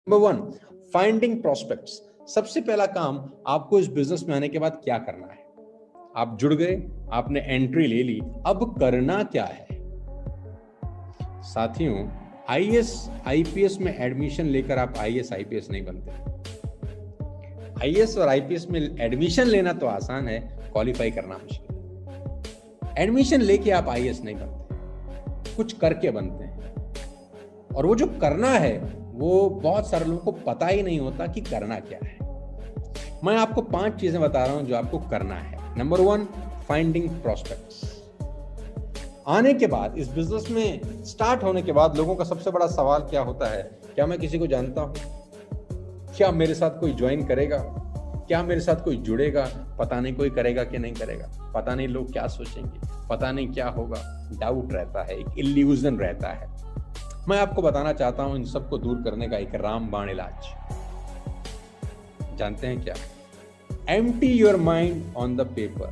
Number 1, finding prospects. सबसे पहला काम आपको इस बिजनेस में आने के बाद क्या करना है। आप जुड़ गए, आपने एंट्री ले ली, अब करना क्या है। साथियों, आईएएस आईपीएस में एडमिशन लेकर आप आईएएस आईपीएस नहीं बनते। आईएएस और आईपीएस में एडमिशन लेना तो आसान है, क्वालिफाई करना मुश्किल। एडमिशन लेके आप आईएएस नहीं बनते, कुछ करके बनते हैं। और वो जो करना है वो बहुत सारे लोगों को पता ही नहीं होता कि करना क्या है। मैं आपको 5 चीजें बता रहा हूं जो आपको करना है। Number 1, finding prospects. आने के बाद, इस बिजनेस में स्टार्ट होने के बाद लोगों का सबसे बड़ा सवाल क्या होता है, क्या मैं किसी को जानता हूं, क्या मेरे साथ कोई ज्वाइन करेगा, क्या मेरे साथ कोई जुड़ेगा, पता नहीं कोई करेगा कि नहीं करेगा, पता नहीं लोग क्या सोचेंगे, पता नहीं क्या होगा। डाउट रहता है, एक इल्यूजन रहता है। मैं आपको बताना चाहता हूं इन सबको दूर करने का एक रामबाण इलाज। जानते हैं क्या? Empty your mind on the paper.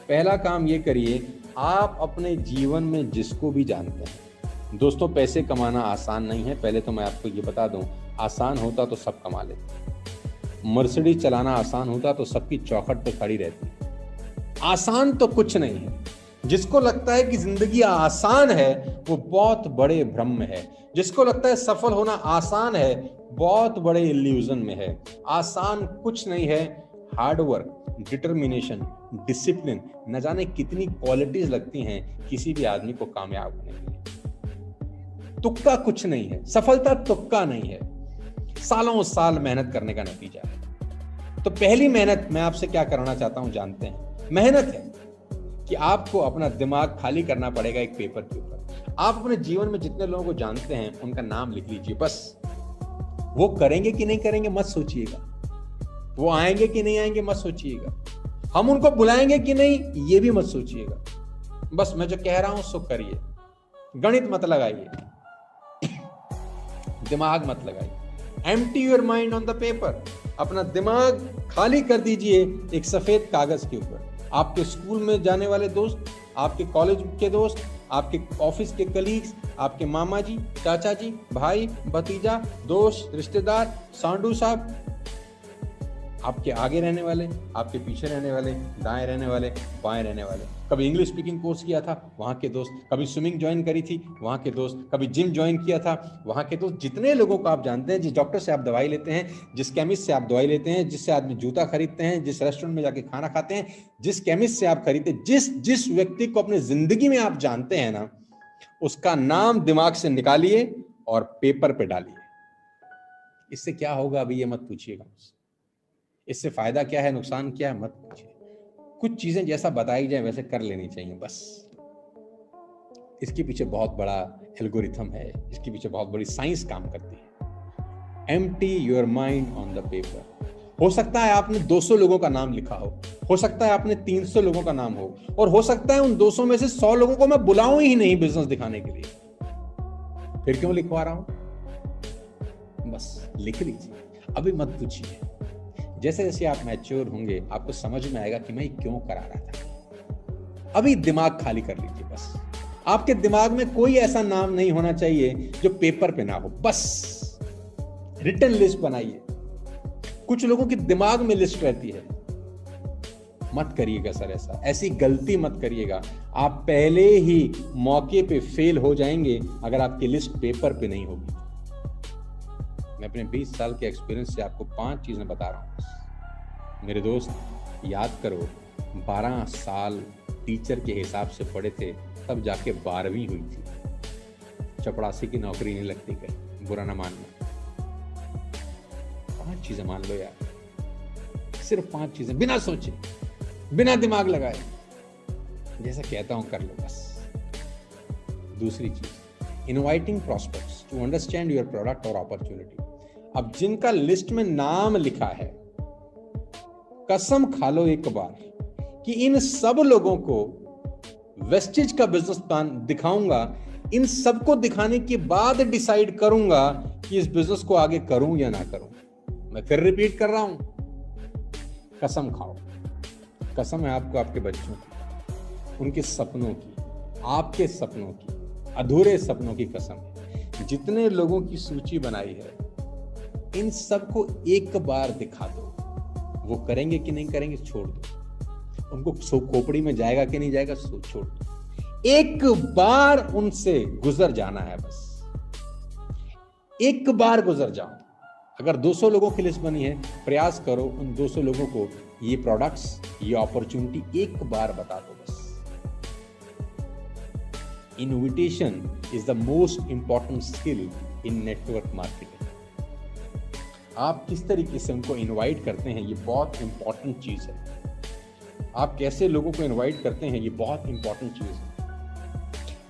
पहला काम ये करिए, आप अपने जीवन में जिसको भी जानते हैं। दोस्तों, पैसे कमाना आसान नहीं है, पहले तो मैं आपको ये बता दूं। आसान होता तो सब कमा लेते। मर्सिडीज चलाना आसान होता तो सबकी चौखट पे खड़ी रहती। आसान तो कुछ नहीं है। जिसको लगता है कि जिंदगी आसान है वो बहुत बड़े भ्रम में है। जिसको लगता है सफल होना आसान है, बहुत बड़े इल्यूजन में है। आसान कुछ नहीं है। हार्डवर्क, डिटर्मिनेशन, डिसिप्लिन, न जाने कितनी क्वालिटीज लगती हैं किसी भी आदमी को कामयाब होने के लिए। तुक्का कुछ नहीं है, सफलता तुक्का नहीं है, सालों साल मेहनत करने का नतीजा है। तो पहली मेहनत मैं आपसे क्या कराना चाहता हूं जानते हैं? मेहनत है कि आपको अपना दिमाग खाली करना पड़ेगा एक पेपर के ऊपर। आप अपने जीवन में जितने लोगों को जानते हैं उनका नाम लिख लीजिए बस। वो करेंगे कि नहीं करेंगे मत सोचिएगा, वो आएंगे कि नहीं आएंगे मत सोचिएगा, हम उनको बुलाएंगे कि नहीं ये भी मत सोचिएगा। बस मैं जो कह रहा हूं सो करिए। गणित मत लगाइए, दिमाग मत लगाइए। Empty your mind on the paper. अपना दिमाग खाली कर दीजिए एक सफेद कागज के ऊपर। आपके स्कूल में जाने वाले दोस्त, आपके कॉलेज के दोस्त, आपके ऑफिस के कलीग्स, आपके मामा जी, चाचा जी, भाई, भतीजा, दोस्त, रिश्तेदार, सांडू साहब, आपके आगे रहने वाले, आपके पीछे रहने वाले, दाएं रहने वाले, बाएं रहने वाले। कभी इंग्लिश स्पीकिंग कोर्स किया था वहां के दोस्त, कभी स्विमिंग ज्वाइन करी थी वहां के दोस्त, कभी जिम ज्वाइन किया था वहां के दोस्त। जितने लोगों को आप जानते हैं, जिस डॉक्टर से आप दवाई लेते हैं, जिस केमिस्ट से आप दवाई लेते हैं, जिससे आदमी जूता खरीदते हैं, जिस रेस्टोरेंट में जाके खाना खाते हैं, जिस केमिस्ट से आप खरीदते, जिस व्यक्ति को अपने जिंदगी में आप जानते हैं ना, उसका नाम दिमाग से निकालिए और पेपर पे डालिए। इससे क्या होगा अभी ये मत पूछिएगा मुझसे। इससे फायदा क्या है, नुकसान क्या है मत पूछिए। कुछ चीजें जैसा बताई जाए वैसे कर लेनी चाहिए बस। इसके पीछे बहुत बड़ा एल्गोरिथम है, इसके पीछे बहुत बड़ी साइंस काम करती है। Empty your mind on the paper. हो सकता है आपने 200 लोगों का नाम लिखा हो सकता है आपने 300 लोगों का नाम और हो सकता है उन 200 में से 100 लोगों को मैं बुलाऊं ही नहीं बिजनेस दिखाने के लिए। फिर क्यों लिखवा रहा हूं? बस लिख लीजिए, अभी मत पूछिए। जैसे जैसे आप मैच्योर होंगे आपको समझ में आएगा कि मैं क्यों करा रहा था। अभी दिमाग खाली कर लीजिए बस। आपके दिमाग में कोई ऐसा नाम नहीं होना चाहिए जो पेपर पे ना हो। बस रिटन लिस्ट बनाइए। कुछ लोगों के दिमाग में लिस्ट रहती है, मत करिएगा सर ऐसी गलती मत करिएगा। आप पहले ही मौके पे फेल हो जाएंगे अगर आपकी लिस्ट पेपर पे नहीं होगी। मैं अपने 20 साल के एक्सपीरियंस से आपको 5 चीजें बता रहा हूं। मेरे दोस्त, याद करो, 12 साल टीचर के हिसाब से पढ़े थे, तब जाके 12वीं हुई थी। चपरासी की नौकरी नहीं लगती कहीं, बुरा ना मानना। 5 चीजें मान लो यार, सिर्फ 5 चीजें, बिना सोचे, बिना दिमाग लगाए, जैसा कहता हूं कर लो बस। दूसरी चीज, inviting prospects to understand your product और अपॉर्चुनिटी। अब जिनका लिस्ट में नाम लिखा है, कसम खा लो एक बार कि इन सब लोगों को वेस्टेज का बिजनेस प्लान दिखाऊंगा। इन सबको दिखाने के बाद डिसाइड करूंगा कि इस बिजनेस को आगे करूं या ना करूं। मैं फिर रिपीट कर रहा हूं, कसम खाओ। कसम है आपको, आपके बच्चों की, उनके सपनों की, आपके सपनों की, अधूरे सपनों की कसम है। जितने लोगों की सूची बनाई है, इन सबको एक बार दिखा दो, वो करेंगे कि नहीं करेंगे छोड़ दो, उनको खोपड़ी में जाएगा कि नहीं जाएगा छोड़ दो, एक बार उनसे गुजर जाना है, बस एक बार गुजर जाओ। अगर 200 लोगों की लिस्ट बनी है, प्रयास करो उन 200 लोगों को ये प्रोडक्ट्स, ये अपॉर्चुनिटी एक बार बता दो बस। Invitation is the most important skill in network marketing. आप किस तरीके से उनको इनवाइट करते हैं, ये बहुत इंपॉर्टेंट चीज है। आप कैसे लोगों को इनवाइट करते हैं, ये बहुत इंपॉर्टेंट चीज है।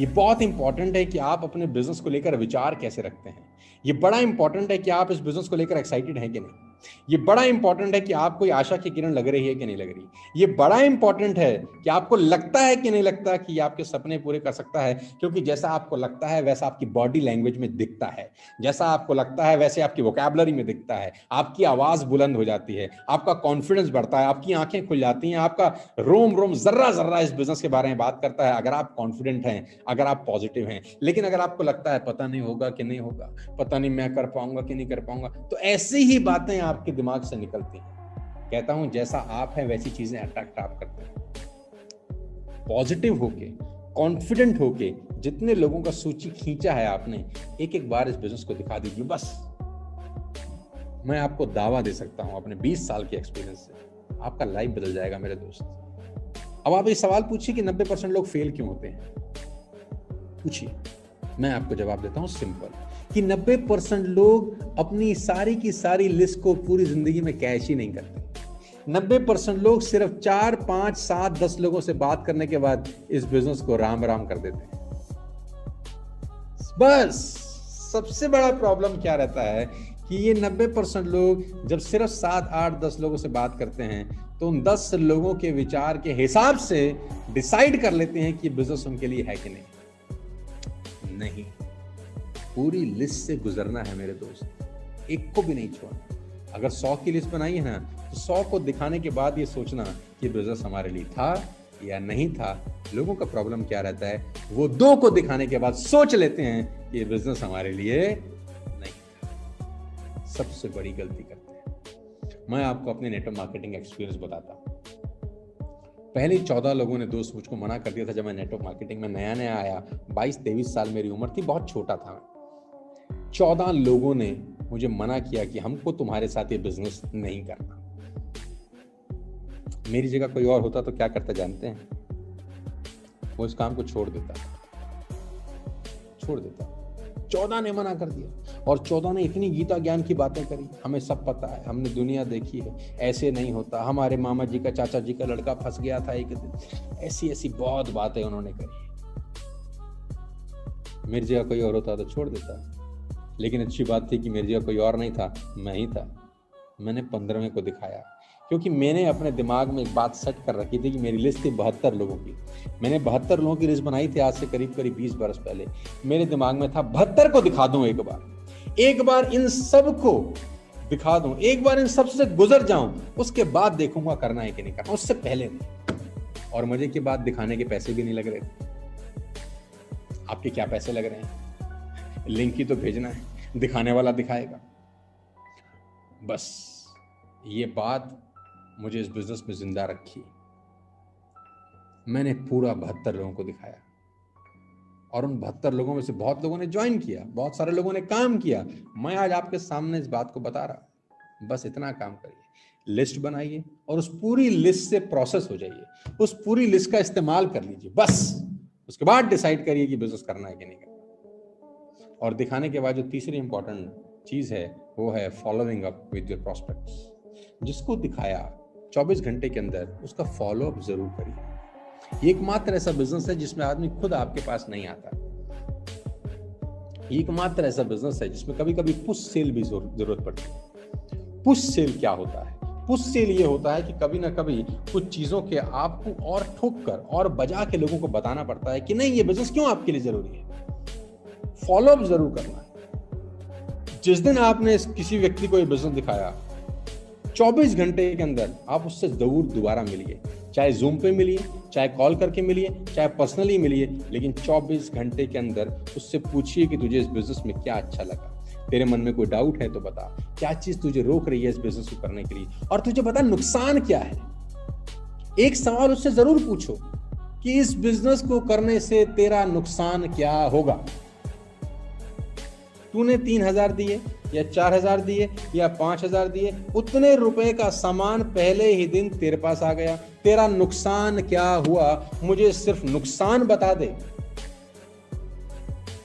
ये बहुत इंपॉर्टेंट है कि आप अपने बिजनेस को लेकर विचार कैसे रखते हैं। ये बड़ा इंपॉर्टेंट है कि आप इस बिजनेस को लेकर एक्साइटेड हैं कि नहीं। ये बड़ा इंपॉर्टेंट है कि आपको ये आशा की किरण लग रही है कि नहीं लग रही। ये बड़ा इंपॉर्टेंट है कि आपको लगता है कि नहीं लगता कि ये आपके सपने पूरे कर सकता है, क्योंकि जैसा आपको लगता है वैसा आपकी बॉडी लैंग्वेज में दिखता है, जैसा आपको लगता है वैसे आपकी वोकैबुलरी में दिखता है, आपकी आवाज बुलंद हो जाती है, आपका कॉन्फिडेंस बढ़ता है, आपकी आंखें खुल जाती हैं, आपका रोम रोम जर्रा जर्रा इस बिजनेस के बारे में बात करता है, अगर आप कॉन्फिडेंट हैं, अगर आप पॉजिटिव हैं। लेकिन अगर आपको लगता है पता नहीं होगा कि नहीं होगा, पता नहीं मैं कर पाऊंगा कि नहीं कर पाऊंगा, तो ऐसी ही बातें आपके दिमाग से निकलती हैं। कहता हूं जैसा आप हैं वैसी चीजें अट्रैक्ट आप करते हैं। पॉजिटिव होके, कॉन्फिडेंट होके जितने लोगों का सूची खींचा है आपने, एक एक बार इस बिजनेस को दिखा दीजिए बस। मैं आपको दावा दे सकता हूं अपने 20 साल के एक्सपीरियंस से, आपका लाइफ बदल जाएगा मेरे दोस्त। अब आप ये सवाल पूछिए कि 90% लोग फेल क्यों होते हैं, पूछिए, मैं आपको जवाब देता हूं सिंपल, कि 90% लोग अपनी सारी की सारी लिस्ट को पूरी जिंदगी में कैश ही नहीं करते। 90% लोग सिर्फ 4, 5, 7, 10 लोगों से बात करने के बाद इस बिजनेस को राम राम कर देते हैं बस। सबसे बड़ा प्रॉब्लम क्या रहता है कि ये 90% लोग जब सिर्फ 7, 8, 10 लोगों से बात करते हैं तो उन 10 लोगों के विचार के हिसाब से डिसाइड कर लेते हैं कि बिजनेस उनके लिए है कि नहीं। पूरी लिस्ट से गुजरना है मेरे दोस्त, एक को भी नहीं छोड़ना। अगर 100 की लिस्ट बनाई है ना, तो 100 को दिखाने के बाद ये सोचना कि बिजनेस हमारे लिए था या नहीं था। लोगों का प्रॉब्लम क्या रहता है, वो 2 को दिखाने के बाद सोच लेते हैं कि बिजनेस हमारे लिए नहीं था। सबसे बड़ी गलती करते हैं। मैं आपको अपने नेटवर्क मार्केटिंग एक्सपीरियंस बताता हूं। पहले 14 लोगों ने दोस्त मुझको मना कर दिया था जब मैं नेटवर्क मार्केटिंग में नया नया आया। 22-23 साल मेरी उम्र थी, बहुत छोटा था। 14 लोगों ने मुझे मना किया कि हमको तुम्हारे साथ ये बिजनेस नहीं करना। मेरी जगह कोई और होता तो क्या करता जानते हैं? वो इस काम को छोड़ देता। 14 ने मना कर दिया, और 14 ने इतनी गीता ज्ञान की बातें करी, हमें सब पता है, हमने दुनिया देखी है, ऐसे नहीं होता, हमारे मामा जी का, चाचा जी का लड़का फंस गया था एक दिन, ऐसी ऐसी बहुत बातें उन्होंने करी। मेरी जगह कोई और होता तो छोड़ देता, लेकिन अच्छी बात थी कि मेरी जगह कोई और नहीं था, मैं ही था। मैंने 15वें को दिखाया, क्योंकि मैंने अपने दिमाग में एक बात सेट कर रखी थी कि मेरी लिस्ट थी 72 लोगों की। मैंने 72 लोगों की लिस्ट बनाई थी आज से करीब 20 बरस पहले। मेरे दिमाग में था 72 को दिखा दूं, एक बार इन सब को दिखा दूं, एक बार इन सब से गुजर जाऊं, उसके बाद देखूंगा करना है कि नहीं करना, उससे पहले नहीं। और मजे की बात, दिखाने के पैसे भी नहीं लग रहे थे। आपके क्या पैसे लग रहे हैं? लिंक ही तो भेजना है, दिखाने वाला दिखाएगा। बस ये बात मुझे इस बिजनेस में जिंदा रखी। मैंने पूरा 72 लोगों को दिखाया, और उन 72 लोगों में से बहुत लोगों ने ज्वाइन किया, बहुत सारे लोगों ने काम किया। मैं आज आपके सामने इस बात को बता रहा। बस इतना काम करिए, लिस्ट बनाइए और उस पूरी लिस्ट से प्रोसेस हो जाइए, उस पूरी लिस्ट का इस्तेमाल कर लीजिए बस। उसके बाद डिसाइड करिए कि बिजनेस करना है कि नहीं करना। और दिखाने के बाद जो तीसरी इंपॉर्टेंट चीज है वो है following up with your prospects. जिसको दिखाया 24 घंटे के अंदर उसका फॉलो अप जरूर करिए। एकमात्र ऐसा बिजनेस है जिसमें आदमी खुद आपके पास नहीं आता। एकमात्र ऐसा बिजनेस है जिसमें कभी कभी पुश सेल भी जरूरत पड़ती है। पुश सेल क्या होता है? पुश सेल ये होता है कि कभी ना कभी कुछ चीजों के आपको और ठोक कर और बजा के लोगों को बताना पड़ता है कि नहीं, ये बिजनेस क्यों आपके लिए जरूरी है। फॉलो अप जरूर करना है। जिस दिन आपने किसी व्यक्ति को ये बिजनेस दिखाया, 24 घंटे के अंदर आप उससे जरूर दोबारा मिलिए, चाहे जूम पे मिलिए, चाहे कॉल करके मिलिए, चाहे पर्सनली मिलिए, लेकिन 24 घंटे के अंदर उससे पूछिए कि तुझे इस बिजनेस में क्या अच्छा लगा। तेरे मन में कोई डाउट है तो बता, क्या चीज तुझे रोक रही है इस बिजनेस को करने के लिए, और तुझे बता नुकसान क्या है। एक सवाल उससे जरूर पूछो कि इस बिजनेस को करने से तेरा नुकसान क्या होगा। तूने 3,000 दिए या 4,000 दिए या 5,000 दिए, उतने रुपए का सामान पहले ही दिन तेरे पास आ गया, तेरा नुकसान क्या हुआ, मुझे सिर्फ नुकसान बता दे।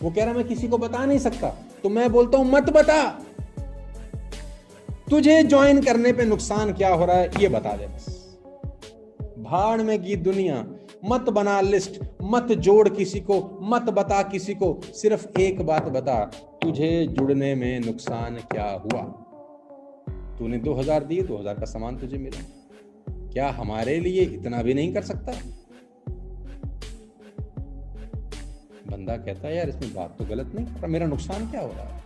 वो कह रहा मैं किसी को बता नहीं सकता, तो मैं बोलता हूं मत बता, तुझे ज्वाइन करने पे नुकसान क्या हो रहा है ये बता दे बस। भाड़ में की दुनिया, मत बना लिस्ट, मत जोड़ किसी को, मत बता किसी को, सिर्फ एक बात बता, तुझे जुड़ने में नुकसान क्या हुआ। तूने 2,000 दिए, 2,000 का सामान तुझे मिला, क्या हमारे लिए इतना भी नहीं कर सकता। बंदा कहता है यार इसमें बात तो गलत नहीं कर रहा, मेरा नुकसान क्या हो रहा है।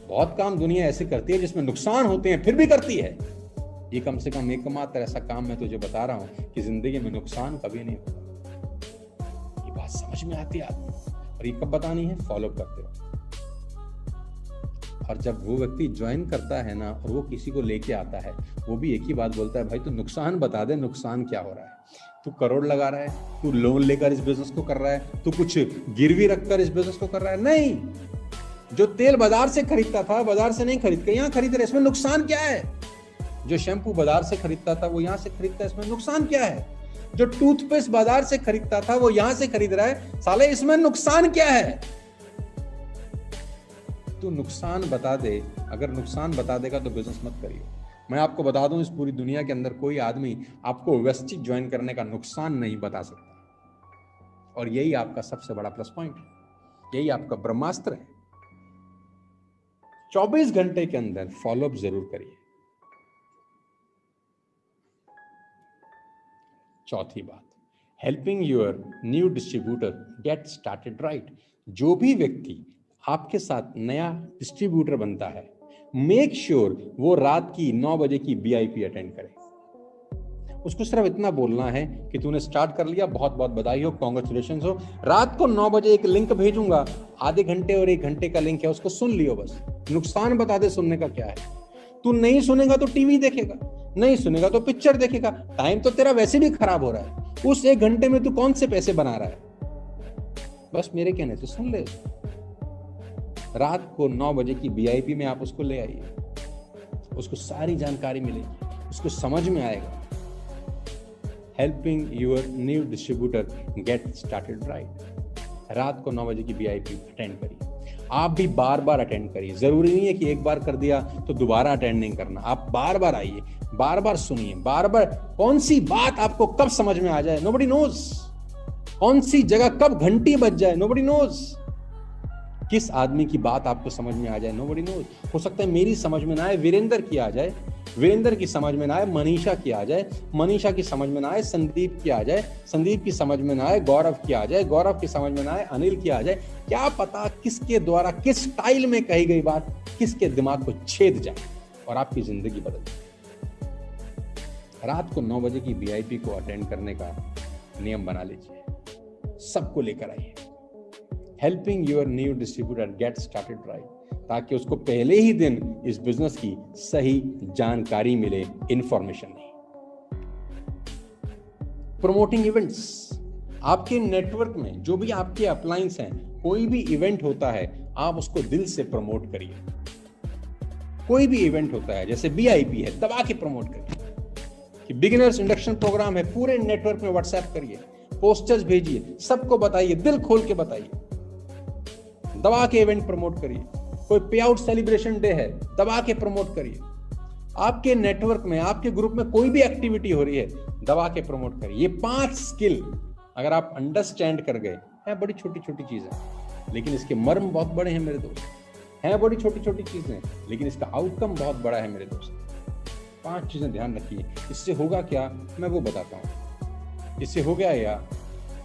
बहुत काम दुनिया ऐसे करती है जिसमें नुकसान होते हैं फिर भी करती है, ये कम से कम एकमात्र ऐसा काम मैं तुझे बता रहा हूं कि जिंदगी में नुकसान कभी नहीं होता। ये बात समझ में आती है आदमी, और ये कब बतानी है, फॉलो करते हो। और जब वो व्यक्ति ज्वाइन करता है ना और वो किसी को लेके आता है, वो भी एक ही बात बोलता है, भाई तू नुकसान बता दे, नुकसान क्या हो रहा है। तू करोड़ लगा रहा है, तू लोन लेकर इस बिजनेस को कर रहा है, तू कुछ गिरवी रखकर इस बिजनेस को कर रहा है। नहीं, जो तेल बाजार से खरीदता था बाजार से नहीं खरीद के यहाँ खरीद रहे, इसमें नुकसान क्या है। जो शैम्पू बाजार से खरीदता था वो यहाँ से खरीदता है, इसमें नुकसान क्या है। जो टूथपेस्ट बाजार से खरीदता था वो यहाँ से खरीद रहा है, साले इसमें नुकसान क्या है। तू नुकसान बता दे, अगर नुकसान बता देगा तो बिजनेस मत करिए। मैं आपको बता दूं, इस पूरी दुनिया के अंदर कोई आदमी आपको वेस्टिज ज्वाइन करने का नुकसान नहीं बता सकता, और यही आपका सबसे बड़ा प्लस पॉइंट है, यही आपका ब्रह्मास्त्र है। 24 घंटे के अंदर फॉलोअप जरूर करिए। चौथी बात, helping your new distributor get started right. जो भी व्यक्ति आपके साथ नया डिस्ट्रीब्यूटर बनता है, मेक श्योर वो रात की 9 बजे की VIP अटेंड करे। उसको सिर्फ इतना बोलना है कि तूने स्टार्ट कर लिया, बहुत बहुत बधाई हो, कॉन्ग्रेचुलेशंस हो, रात को 9 बजे एक लिंक भेजूंगा, आधे घंटे और 1 घंटे का लिंक है, उसको सुन लियो बस। नुकसान बता दे, सुनने का क्या है। तू नहीं सुनेगा तो टीवी देखेगा, नहीं सुनेगा तो पिक्चर देखेगा, टाइम तो तेरा वैसे भी खराब हो रहा है, उस 1 घंटे में तू कौन से पैसे बना रहा है। बस मेरे कहने से सुन ले। रात को 9 बजे की VIP में आप उसको ले आइए, उसको सारी जानकारी मिलेगी, उसको समझ में आएगा। Helping your new distributor get started right. रात को 9 बजे की VIP अटेंड करिए। आप भी बार बार अटेंड करिए, जरूरी नहीं है कि एक बार कर दिया तो दोबारा अटेंड नहीं करना। आप बार बार आइए, बार बार सुनिए, बार बार। कौन सी बात आपको कब समझ में आ जाए, नोबडी नोज। कौन सी जगह कब घंटी बज जाए, नोबडी नोज। किस आदमी की बात आपको समझ में आ जाए, नोबडी नोज। हो सकता है मेरी समझ में ना आए, वीरेंद्र की आ जाए, वीरेंद्र की समझ में ना आए, मनीषा की आ जाए, मनीषा की समझ में ना आए, संदीप की आ जाए, संदीप की समझ में ना आए, गौरव की आ जाए, गौरव की समझ में ना आए, अनिल की आ जाए। क्या पता किसके द्वारा किस स्टाइल में कही गई बात किसके दिमाग को छेद जाए और आपकी जिंदगी बदल जाए। रात को 9 बजे की VIP को अटेंड करने का नियम बना लीजिए, सबको लेकर आइए। Helping your new distributor get started right, ताकि उसको पहले ही दिन इस बिजनेस की सही जानकारी मिले, इंफॉर्मेशन नहीं। प्रमोटिंग इवेंट्स, आपके नेटवर्क में जो भी आपके अपलायंस हैं, कोई भी इवेंट होता है आप उसको दिल से प्रमोट करिए। कोई भी इवेंट होता है, जैसे BIP है, दबा के प्रमोट करिए। कि बिगिनर्स इंडक्शन प्रोग्राम है, पूरे नेटवर्क में व्हाट्सएप करिए, पोस्टर्स भेजिए, सबको बताइए, दिल खोल के बताइए, दबा के इवेंट प्रमोट करिए। कोई पे आउट सेलिब्रेशन डे है, दबा के प्रमोट करिए। आपके नेटवर्क में, आपके ग्रुप में कोई भी एक्टिविटी हो रही है, दबा के प्रमोट करिए। ये 5 स्किल अगर आप अंडरस्टैंड कर गए हैं, बड़ी छोटी छोटी चीजें लेकिन इसके मर्म बहुत बड़े हैं मेरे दोस्त, हैं बड़ी छोटी छोटी चीजें लेकिन इसका आउटकम बहुत बड़ा है मेरे दोस्त। 5 चीजें ध्यान रखिए। इससे होगा क्या, मैं वो बताता हूँ। इससे हो गया या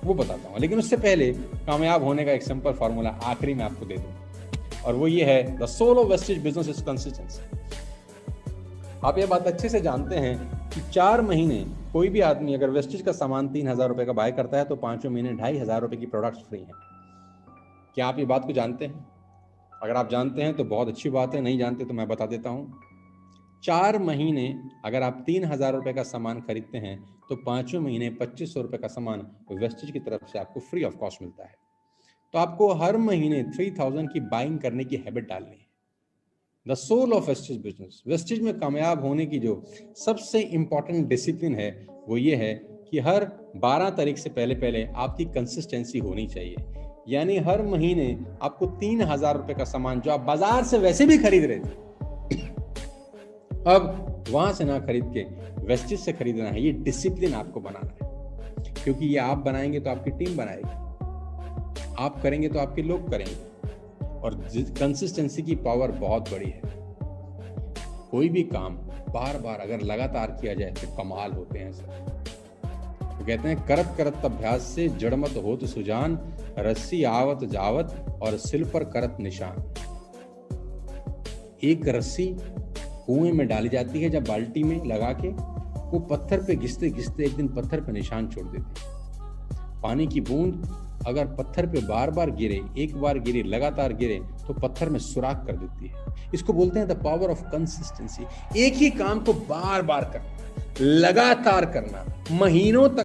वो बताता हूँ, लेकिन उससे पहले कामयाब होने का एक सिंपल फार्मूला आखिरी में आपको दे दूँ, और वो ये है, the soul of Vestige business is consistency. आप ये बात अच्छे से जानते हैं कि 4 महीने कोई भी आदमी अगर वेस्टेज का सामान 3,000 रुपए का बाय करता है तो 5वें महीने 2,500 रुपए की प्रोडक्ट्स फ्री हैं। क्या आप ये बात को जानते हैं? अगर आप जानते हैं तो बहुत अच्छी बात है, नहीं जानते तो मैं बता देता हूँ। 4 महीने अगर आप 3,000 रुपये का सामान खरीदते हैं तो 5वें महीने 2,500 रुपये का सामान वेस्टेज की तरफ से आपको फ्री ऑफ कॉस्ट मिलता है। तो आपको हर महीने 3,000 की बाइंग करने की हैबिट डालनी है। The soul of Vestige business, Vestige में कामयाब होने की जो सबसे इंपॉर्टेंट डिसिप्लिन है वो ये है कि हर 12 तारीख से पहले पहले आपकी कंसिस्टेंसी होनी चाहिए। यानी हर महीने आपको 3,000 रुपये का सामान जो आप बाजार से वैसे भी खरीद रहे थे, अब वहां से ना खरीद के वेस्टेज से खरीदना है। ये डिसिप्लिन आपको बनाना है, क्योंकि ये आप बनाएंगे तो आपकी टीम बनाएगी, आप करेंगे तो आपके लोग करेंगे। और कंसिस्टेंसी की पावर बहुत बड़ी है। कोई भी काम बार बार अगर लगातार किया जाए तो कमाल होते हैं सर। तो कहते हैं करत करत अभ्यास से जड़मत होत सुजान, रस्सी आवत जावत और सिल पर करत निशान। एक रस्सी कुएं में डाली जाती है, जब बाल्टी में लगा के वो पत्थर पे घिसते घिसते एक दिन पत्थर पे निशान छोड़ देती है। पानी की बूंद अगर पत्थर पे बार बार गिरे, एक बार गिरे, लगातार गिरे तो पत्थर में सुराख कर देती है। इसको बोलते हैं द पावर ऑफ कंसिस्टेंसी। एक ही काम को बार बार करना, लगातार करना, महीनों तक